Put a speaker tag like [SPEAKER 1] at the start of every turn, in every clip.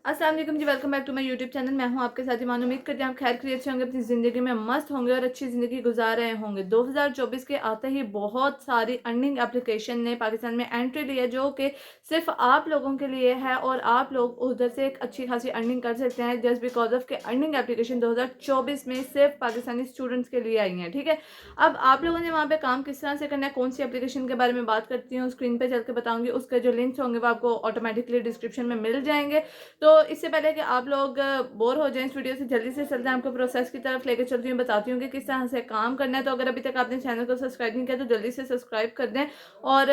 [SPEAKER 1] अस्सलाम वालेकुम जी, welcome back to my YouTube channel. मैं हूं आपके साथ ईमान। उम्मीद करती हूं आप खैर खैरियत से होंगे, अपनी ज़िंदगी में मस्त होंगे और अच्छी ज़िंदगी गुजार रहे होंगे। 2024 के आते ही बहुत सारी अर्निंग एप्लीकेशन ने पाकिस्तान में एंट्री ली है, जो कि सिर्फ आप लोगों के लिए है और आप लोग उधर से एक अच्छी खासी अर्निंग कर सकते हैं जस्ट बिकॉज ऑफ के अर्निंग एप्लीकेशन 2024 में सिर्फ पाकिस्तानी स्टूडेंट्स के लिए आई हैं। ठीक है, अब आप लोगों ने वहाँ पे काम किस तरह से करना है, कौन सी एप्लीकेशन के बारे में बात करती हूँ, स्क्रीन पे चल के बताऊंगी। उसके जो लिंक्स होंगे वो आपको ऑटोमेटिकली डिस्क्रिप्शन में मिल जाएंगे। तो इससे पहले कि आप लोग बोर हो जाएं इस वीडियो से, जल्दी से चलते हैं आपको प्रोसेस की तरफ लेकर चलती हूँ, बताती हूँ कि किस तरह से काम करना है। तो अगर अभी तक आपने चैनल को सब्सक्राइब नहीं किया तो जल्दी से सब्सक्राइब कर दें और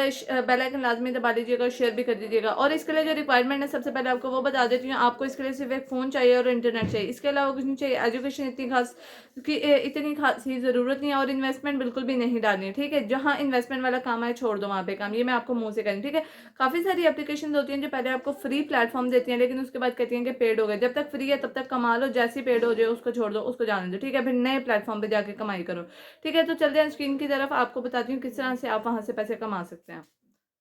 [SPEAKER 1] बेल आइकन लाजमी दबा दीजिएगा और शेयर भी कर दीजिएगा। और इसके लिए जो रिक्वायरमेंट है सबसे पहले आपको वो बता देती हूँ। आपको इसके लिए सिर्फ एक फ़ोन चाहिए और इंटरनेट चाहिए, इसके अलावा कुछ नहीं चाहिए। एजुकेशन इतनी खासी ज़रूरत नहीं है और इन्वेस्टमेंट बिल्कुल भी नहीं डालनी है। ठीक है, जहाँ इन्वेस्टमेंट वाला काम है छोड़ दो वहाँ पे काम, ये मैं आपको मुँह से करूँ। ठीक है, काफ़ी सारी एप्लीकेशन होती हैं जो पहले आपको फ्री प्लेटफॉर्म देती हैं, लेकिन उसके बाद कहती हैं कि पेड हो गए। जब तक फ्री है तब तक कमा लो, जैसी पेड हो जाए उसको छोड़ दो, उसको जाने दो। ठीक है, फिर नए प्लेटफॉर्म पे जाके कमाई करो। ठीक है, तो चलते हैं स्क्रीन की तरफ, आपको बताती हूँ किस तरह से आप वहाँ से पैसे कमा सकते हैं।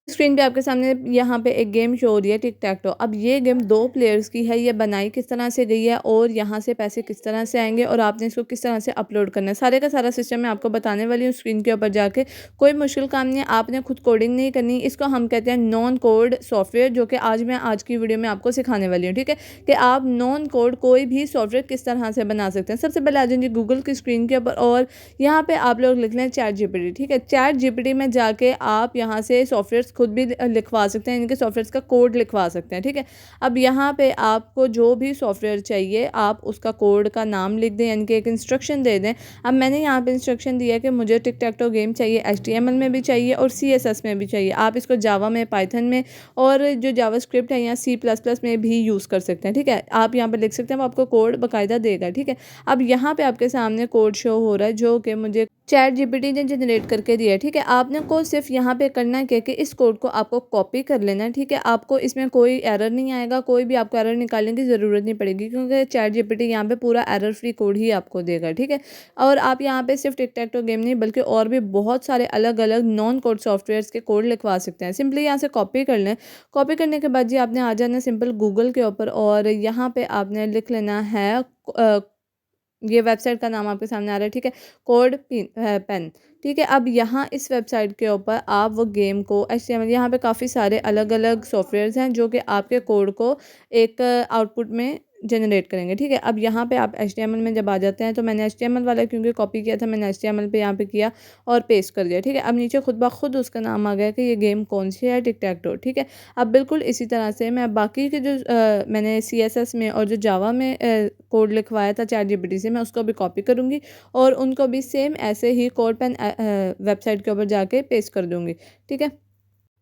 [SPEAKER 1] स्क्रीन पे आपके सामने यहाँ पे एक गेम शो हो रही है, टिक टैक टो। अब ये गेम 2 प्लेयर्स की है। ये बनाई किस तरह से गई है और यहाँ से पैसे किस तरह से आएंगे और आपने इसको किस तरह से अपलोड करना है, सारे का सारा सिस्टम मैं आपको बताने वाली हूँ स्क्रीन के ऊपर जाके। कोई मुश्किल काम नहीं है, आपने खुद कोडिंग नहीं करनी। इसको हम कहते हैं नॉन कोड सॉफ्टवेयर, जो कि आज की वीडियो में आपको सिखाने वाली हूँ। ठीक है, कि आप नॉन कोड कोई भी सॉफ्टवेयर किस तरह से बना सकते हैं। सबसे पहले आ जाएंगे गूगल की स्क्रीन के ऊपर और यहाँ पे आप लोग लिख लें चैट जीपीटी। ठीक है, चैट जीपीटी में जाके आप यहाँ से सॉफ्टवेयर खुद भी लिखवा सकते हैं, इनके सॉफ्टवेयर का कोड लिखवा सकते हैं। ठीक है, अब यहाँ पे आपको जो भी सॉफ्टवेयर चाहिए आप उसका कोड का नाम लिख दें, यानी कि एक इंस्ट्रक्शन दे दें। अब मैंने यहाँ पे इंस्ट्रक्शन दिया कि मुझे टिक टैक टो गेम चाहिए, HTML में भी चाहिए और CSS में भी चाहिए। आप इसको जावा में, पाइथन में और जो जावा स्क्रिप्ट है या C++ में भी यूज़ कर सकते हैं। ठीक है, आप यहाँ पर लिख सकते हैं, वो आपको कोड बाकायदा देगा। ठीक है, अब यहाँ पे आपके सामने कोड शो हो रहा है जो कि मुझे चैट जीपीटी ने जनरेट करके दिया है। ठीक है, आपने को सिर्फ यहाँ पे करना है कि इस कोड को आपको कॉपी कर लेना है। ठीक है, आपको इसमें कोई एरर नहीं आएगा, कोई भी आपको एरर निकालने की ज़रूरत नहीं पड़ेगी, क्योंकि चैट जीपीटी यहाँ पे पूरा एरर फ्री कोड ही आपको देगा। ठीक है, और आप यहाँ पे सिर्फ टिक टैक टो गेम नहीं बल्कि और भी बहुत सारे अलग अलग नॉन कोड सॉफ्टवेयर के कोड लिखवा सकते हैं। सिंपली यहाँ से कॉपी कर लें। कॉपी करने के बाद जी आपने आ जाना सिंपल गूगल के ऊपर और यहाँ पे आपने लिख लेना है ये वेबसाइट का नाम आपके सामने आ रहा है। ठीक है, कोड पेन। ठीक है, अब यहाँ इस वेबसाइट के ऊपर आप वो गेम को HTML, यहाँ पे काफ़ी सारे अलग अलग सॉफ्टवेयर्स हैं जो कि आपके कोड को एक आउटपुट में जनरेट करेंगे। ठीक है, अब यहाँ पे आप HTML में जब आ जाते हैं, तो मैंने HTML वाला क्योंकि कॉपी किया था, मैंने HTML पे यहाँ पे किया और पेस्ट कर दिया। ठीक है, अब नीचे खुद ब खुद उसका नाम आ गया कि ये गेम कौन सी है, टिक टैक टो। ठीक है, अब बिल्कुल इसी तरह से मैं बाकी के जो मैंने CSS में और जो जावा में कोड लिखवाया था चैट जीपीटी से, मैं उसको भी कॉपी करूँगी और उनको भी सेम ऐसे ही कोड पेन वेबसाइट के ऊपर जाके पेस्ट कर दूँगी। ठीक है,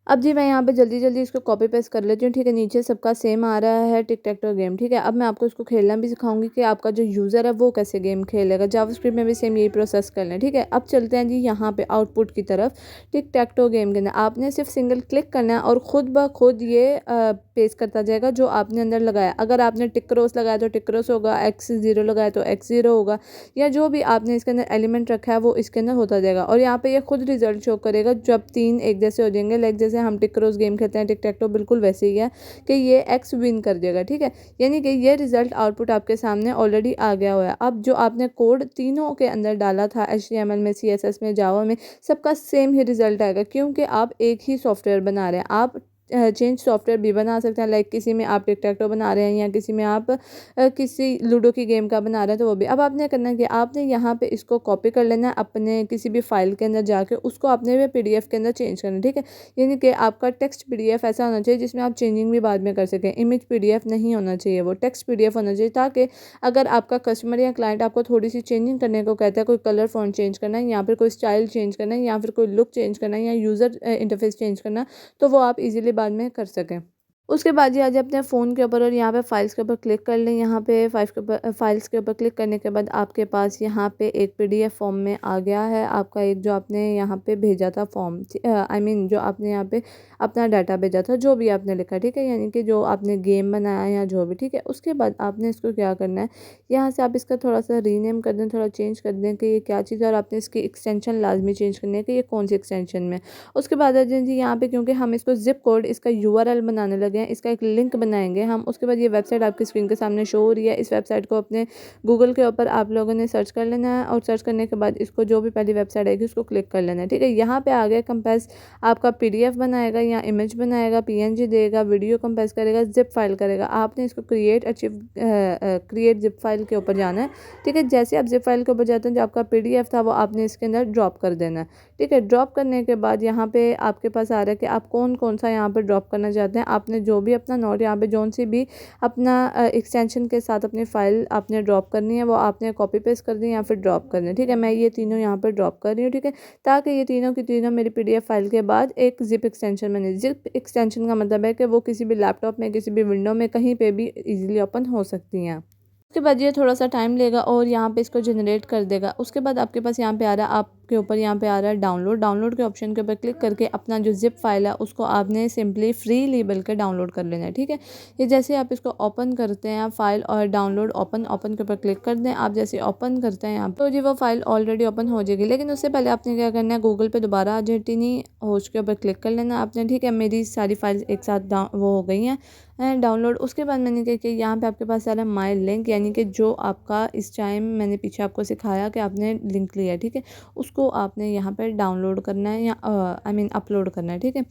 [SPEAKER 1] अब जी मैं यहाँ पे जल्दी जल्दी इसको कॉपी पेस्ट कर लेती हूँ। ठीक है, नीचे सबका सेम आ रहा है टिक टैक टो गेम। ठीक है, अब मैं आपको इसको खेलना भी सिखाऊंगी कि आपका जो यूज़र है वो कैसे गेम खेलेगा। जावास्क्रिप्ट में भी सेम यही प्रोसेस कर लें। ठीक है, अब चलते हैं जी यहाँ पे आउटपुट की तरफ। टिक टैक टो गेम के अंदर आपने सिर्फ सिंगल क्लिक करना है और ख़ुद ब खुद ये पेस्ट करता जाएगा जो आपने अंदर लगाया। अगर आपने टिक क्रॉस लगाया तो टिक क्रॉस होगा, X0 लगाया तो X0 होगा, या जो भी आपने इसके अंदर एलिमेंट रखा है वो इसके अंदर होता जाएगा। और यहाँ पे ये खुद रिजल्ट शो करेगा जब 3 एक जैसे हो जाएंगे। लाइक जैसे हम टिक क्रॉस गेम खेलते हैं, टिक टैक टो बिल्कुल वैसे ही है कि ये X विन कर देगा। ठीक है, यानी कि ये रिजल्ट आउटपुट आपके सामने ऑलरेडी आ गया हुआ है। अब जो आपने कोड तीनों के अंदर डाला था, HTML में, CSS में, जावा में, सबका सेम ही रिजल्ट आएगा, क्योंकि आप एक ही सॉफ्टवेयर बना रहे हैं। आप चेंज सॉफ्टवेयर भी बना सकते हैं, लाइक किसी में आप टिक टैक टो बना रहे हैं या किसी में आप किसी लूडो की गेम का बना रहे हैं तो वो भी। अब आपने करना है कि आपने यहाँ पे इसको कॉपी कर लेना है अपने किसी भी फाइल के अंदर जाके, उसको अपने PDF के अंदर चेंज करना है। ठीक है, यानी कि आपका टेक्स्ट PDF ऐसा होना चाहिए जिसमें आप चेंजिंग भी बाद में कर सकें। इमेज PDF नहीं होना चाहिए, वो टेक्स्ट PDF होना चाहिए, ताकि अगर आपका कस्टमर या क्लाइंट आपको थोड़ी सी चेंजिंग करने को कहता है, कोई कलर फॉन्ट चेंज करना है या फिर कोई स्टाइल चेंज करना है या फिर कोई लुक चेंज करना है या यूज़र इंटरफेस चेंज करना, तो वो आप इजीली बाद में कर सकें। उसके बाद जी आज अपने फ़ोन के ऊपर और यहाँ पे फाइल्स के ऊपर क्लिक कर लें। यहाँ पे फाइल्स के ऊपर क्लिक करने के बाद आपके पास यहाँ पे एक PDF फॉर्म में आ गया है आपका एक, जो आपने यहाँ पे भेजा था फॉर्म, आई मीन जो आपने यहाँ पे अपना डाटा भेजा था, जो भी आपने लिखा। ठीक है, यानी कि जो आपने गेम बनाया या जो भी। ठीक है, उसके बाद आपने इसको क्या करना है, यहाँ से आप इसका थोड़ा सा रीनेम कर दें, थोड़ा चेंज कर दें कि ये क्या चीज़ है, और आपने इसकी एक्सटेंशन लाजमी चेंज करनी है कि ये कौन सी एक्सटेंशन में। उसके बाद जी यहाँ पे क्योंकि हम इसको जिप कोड, इसका URL बनाने लगे हैं, इसका एक लिंक बनाएंगे हम। उसके बाद ये वेबसाइट आपकी स्क्रीन के सामने शो हो रही है। इस वेबसाइट को अपने गूगल के ऊपर आप लोगों ने सर्च कर लेना है और सर्च करने के बाद इसको जो भी पहली वेबसाइट आएगी उसको क्लिक कर लेना है, ठीक है। यहाँ पे आ गया कंप्रेस, आपका PDF बनाएगा या इमेज बनाएगा, PNG देगा, वीडियो कंप्रेस करेगा, जिप फाइल करेगा। आपने इसको क्रिएट जिप फाइल के ऊपर जाना है, ठीक है। जैसे आप जिप फाइल के ऊपर जाते हैं, जो आपका PDF था वो आपने इसके अंदर ड्रॉप कर देना है, ठीक है। ड्रॉप करने के बाद यहाँ पे आपके पास आ रहा है कि आप कौन कौन सा यहाँ पे ड्रॉप करना चाहते हैं। आपने जो भी अपना नोट यहाँ पे जोन सी भी अपना एक्सटेंशन के साथ अपनी फ़ाइल आपने ड्रॉप करनी है, वो आपने कॉपी पेस्ट करनी है या फिर ड्रॉप करनी है, ठीक है। मैं ये तीनों यहाँ पर ड्रॉप कर रही हूँ, ठीक है, ताकि ये तीनों की तीनों मेरी PDF फाइल के बाद एक जिप एक्सटेंशन बने। जिप एक्सटेंशन का मतलब है कि वो किसी भी लैपटॉप में, किसी भी विंडो में, कहीं पे भी इजीली ओपन हो सकती हैं। उसके बाद ये थोड़ा सा टाइम लेगा और यहाँ पे इसको जनरेट कर देगा। उसके बाद आपके पास यहाँ पे आ रहा है, आपके ऊपर यहाँ पे आ रहा है डाउनलोड के ऑप्शन के ऊपर क्लिक करके अपना जो जिप फाइल है उसको आपने सिंपली फ्रीली बल्कि डाउनलोड कर लेना है, ठीक है। ये जैसे आप इसको ओपन करते हैं फाइल और डाउनलोड ओपन के ऊपर क्लिक कर दें। आप जैसे ओपन करते हैं यहाँ पे तो जी वो फाइल ऑलरेडी ओपन हो जाएगी, लेकिन उससे पहले आपने क्या करना है, गूगल पे दोबारा अर्जेंटिनी होस्ट के ऊपर क्लिक कर लेना आपने, ठीक है। मेरी सारी फाइल्स एक साथ वो हो गई हैं डाउनलोड। उसके बाद मैंने क्या किया, यहाँ पे आपके पास आ रहा है माई लिंक, यानी कि जो आपका इस टाइम मैंने पीछे आपको सिखाया कि आपने लिंक लिया है, ठीक है, उसको आपने यहाँ पे डाउनलोड करना है या अपलोड करना है, ठीक है।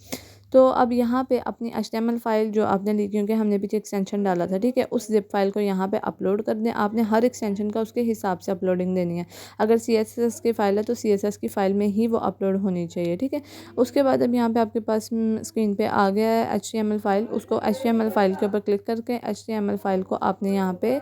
[SPEAKER 1] तो अब यहाँ पे अपनी HTML फाइल जो आपने ली, क्योंकि हमने पीछे एक्सटेंशन डाला था, ठीक है, उस जिप फाइल को यहाँ पे अपलोड कर दें। आपने हर एक्सटेंशन का उसके हिसाब से अपलोडिंग देनी है। अगर CSS की फ़ाइल है तो CSS की फ़ाइल में ही वो अपलोड होनी चाहिए, ठीक है। उसके बाद अब यहाँ पे आपके पास स्क्रीन पे आ गया है HTML फाइल। उसको HTML फाइल के ऊपर क्लिक करके HTML फाइल को आपने यहाँ पे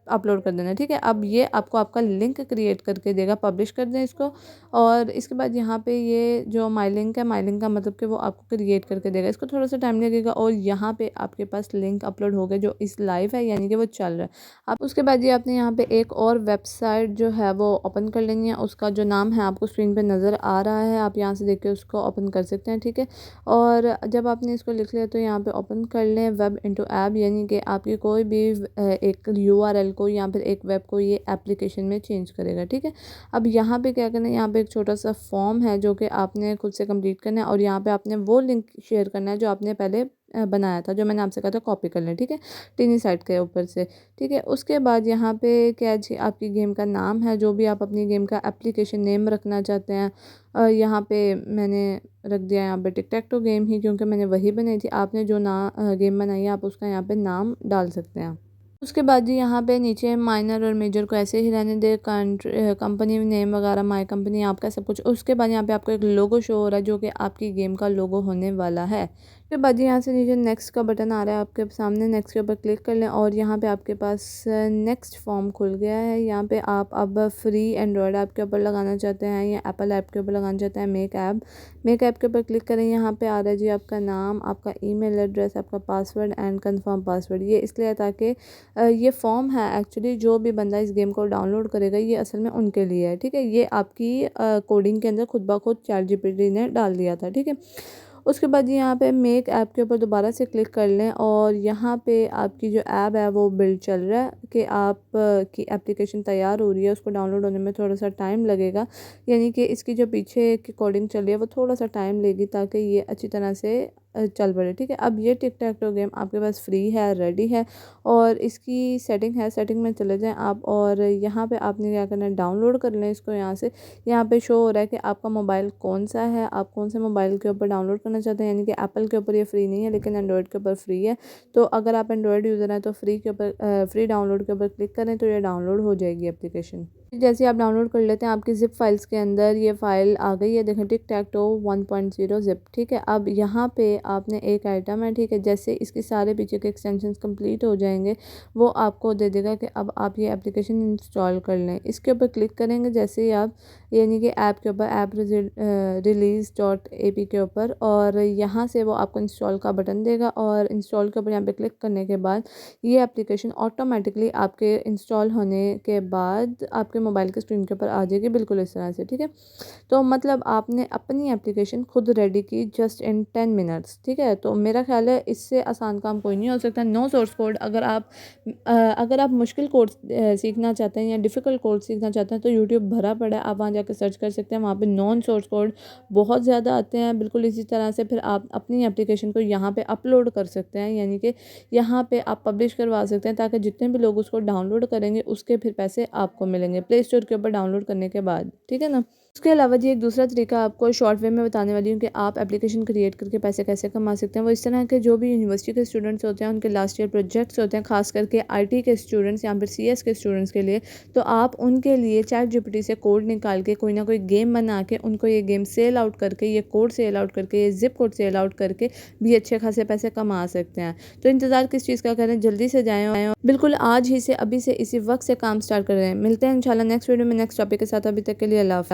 [SPEAKER 1] अपलोड कर देना है, ठीक है। अब ये आपको आपका लिंक क्रिएट करके देगा, पब्लिश कर दें इसको। और इसके बाद यहाँ पे ये जो माई लिंक है, माई लिंक का मतलब कि वो आपको क्रिएट करके देगा। इसको थोड़ा सा टाइम लगेगा और यहाँ पे आपके पास लिंक अपलोड हो गया जो इस लाइव है, यानी कि वो चल रहा है। अब उसके बाद ये आपने यहाँ पे एक और वेबसाइट जो है वो ओपन कर लेनी है। उसका जो नाम है आपको स्क्रीन पर नज़र आ रहा है, आप यहाँ से देख के उसको ओपन कर सकते हैं, ठीक है। और जब आपने इसको लिख लिया तो यहाँ पे ओपन कर लें वेब इंटू ऐप, यानी कि आपकी कोई भी एक URL को या फिर एक वेब को ये एप्लीकेशन में चेंज करेगा, ठीक है। अब यहाँ पे क्या करना है, यहाँ पे एक छोटा सा फॉर्म है जो कि आपने खुद से कंप्लीट करना है और यहाँ पे आपने वो लिंक शेयर करना है जो आपने पहले बनाया था, जो मैंने आपसे कहा था कॉपी कर लें, ठीक है, टीनी साइट के ऊपर से, ठीक है। उसके बाद यहाँ पे क्या जी आपकी गेम का नाम है, जो भी आप अपनी गेम का एप्लीकेशन नेम रखना चाहते हैं। यहाँ पे मैंने रख दिया यहाँ पे टिक टैक टू गेम ही, क्योंकि मैंने वही बनाई थी। आपने जो गेम बनाई है आप उसका यहाँ पे नाम डाल सकते हैं। उसके बाद जी यहाँ पे नीचे माइनर और मेजर को ऐसे ही रहने दे, कंपनी नेम वगैरह, माई कंपनी आपका सब कुछ। उसके बाद यहाँ पे आपको एक लोगो शो हो रहा है जो कि आपकी गेम का लोगो होने वाला है। फिर बाद यहाँ से नीचे नेक्स्ट का बटन आ रहा है आपके सामने, नेक्स्ट के ऊपर क्लिक कर लें और यहाँ पे आपके पास नेक्स्ट फॉर्म खुल गया है। यहाँ पे आप अब फ्री एंड्रॉयड ऐप के ऊपर लगाना चाहते हैं या एप्पल ऐप के ऊपर लगाना चाहते हैं, मेक ऐप के ऊपर क्लिक करें। यहाँ पे आ रहा है जी आपका नाम, आपका ईमेल एड्रेस, आपका पासवर्ड एंड कंफर्म पासवर्ड। ये इसलिए है ताकि ये फॉर्म है एक्चुअली जो भी बंदा इस गेम को डाउनलोड करेगा ये असल में उनके लिए है, ठीक है। ये आपकी कोडिंग के अंदर खुद ब खुद ChatGPT ने डाल दिया था, ठीक है। उसके बाद यहाँ पे मेक ऐप के ऊपर दोबारा से क्लिक कर लें और यहाँ पे आपकी जो ऐप है वो बिल्ड चल रहा है कि आप की एप्लीकेशन तैयार हो रही है। उसको डाउनलोड होने में थोड़ा सा टाइम लगेगा, यानी कि इसकी जो पीछे की कोडिंग चल रही है वो थोड़ा सा टाइम लेगी ताकि ये अच्छी तरह से चल पड़े, ठीक है। अब ये टिक टैक टो गेम आपके पास फ्री है, रेडी है और इसकी सेटिंग है, सेटिंग में चले जाएं आप और यहाँ पे आपने क्या करना है, डाउनलोड कर लें इसको। यहाँ से यहाँ पे शो हो रहा है कि आपका मोबाइल कौन सा है, आप कौन से मोबाइल के ऊपर डाउनलोड करना चाहते हैं, यानी कि एप्पल के ऊपर ये फ्री नहीं है लेकिन एंड्रॉयड के ऊपर फ्री है। तो अगर आप एंड्रॉयड यूज़र हैं तो फ्री डाउनलोड के ऊपर क्लिक करें तो ये डाउनलोड हो जाएगी एप्लीकेशन। जैसे आप डाउनलोड कर लेते हैं आपकी जिप फाइल्स के अंदर ये फ़ाइल आ गई है, देखें टिक टैक टो 1.0 जिप, ठीक है। अब यहाँ पे आपने एक आइटम है, ठीक है, जैसे इसके सारे पीछे के एक्सटेंशंस कंप्लीट हो जाएंगे वो आपको दे देगा कि अब आप ये एप्लीकेशन इंस्टॉल कर लें। इसके ऊपर क्लिक करेंगे जैसे ही आप, यानी कि ऐप के ऊपर ऐप release.app के ऊपर, और यहाँ से वो आपको इंस्टॉल का बटन देगा और इंस्टॉल के ऊपर यहाँ पे क्लिक करने के बाद ये एप्लीकेशन ऑटोमेटिकली आपके इंस्टॉल होने के बाद आपके मोबाइल के स्क्रीन के ऊपर आ जाएगी बिल्कुल इस तरह से, ठीक है। तो मतलब आपने अपनी एप्लीकेशन खुद रेडी की जस्ट इन 10 मिनट्स, ठीक है। तो मेरा ख्याल है इससे आसान काम कोई नहीं हो सकता। नो सोर्स कोड अगर आप मुश्किल कोड सीखना चाहते हैं या डिफ़िकल्ट कोड सीखना चाहते हैं तो यूट्यूब भरा पड़ा है, आप वहाँ जाकर सर्च कर सकते हैं। वहाँ पे नॉन सोर्स कोड बहुत ज़्यादा आते हैं। बिल्कुल इसी तरह से फिर आप अपनी एप्लीकेशन को यहाँ पे अपलोड कर सकते हैं, यानी कि यहाँ पे आप पब्लिश करवा सकते हैं ताकि जितने भी लोग उसको डाउनलोड करेंगे उसके फिर पैसे आपको मिलेंगे प्ले स्टोर के ऊपर डाउनलोड करने के बाद, ठीक है ना। उसके अलावा जी एक दूसरा तरीका आपको शॉर्ट वे में बताने वाली हूँ कि आप एप्लीकेशन क्रिएट करके पैसे कैसे कमा सकते हैं। वो इस तरह के जो भी यूनिवर्सिटी के स्टूडेंट्स होते हैं उनके लास्ट ईयर प्रोजेक्ट्स होते हैं, खास करके आईटी के स्टूडेंट्स या फिर सीएस के स्टूडेंट्स के लिए। तो आप उनके लिए चैट जीपीटी से कोड निकाल के कोई ना कोई गेम बना के उनको ये गेम सेल आउट करके, ये कोड सेल आउट करके, ये जिप कोड सेल आउट करके भी अच्छे खासे पैसे कमा सकते हैं। तो इंतज़ार किस चीज़ का करें, जल्दी से जाएँ और बिल्कुल आज ही से अभी से इसी वक्त से काम स्टार्ट कर रहे हैं। मिलते हैं इंशाल्लाह नेक्स्ट वीडियो में नेक्स्ट टॉपिक के साथ। अभी तक के लिए अल्लाह हाफ़िज़।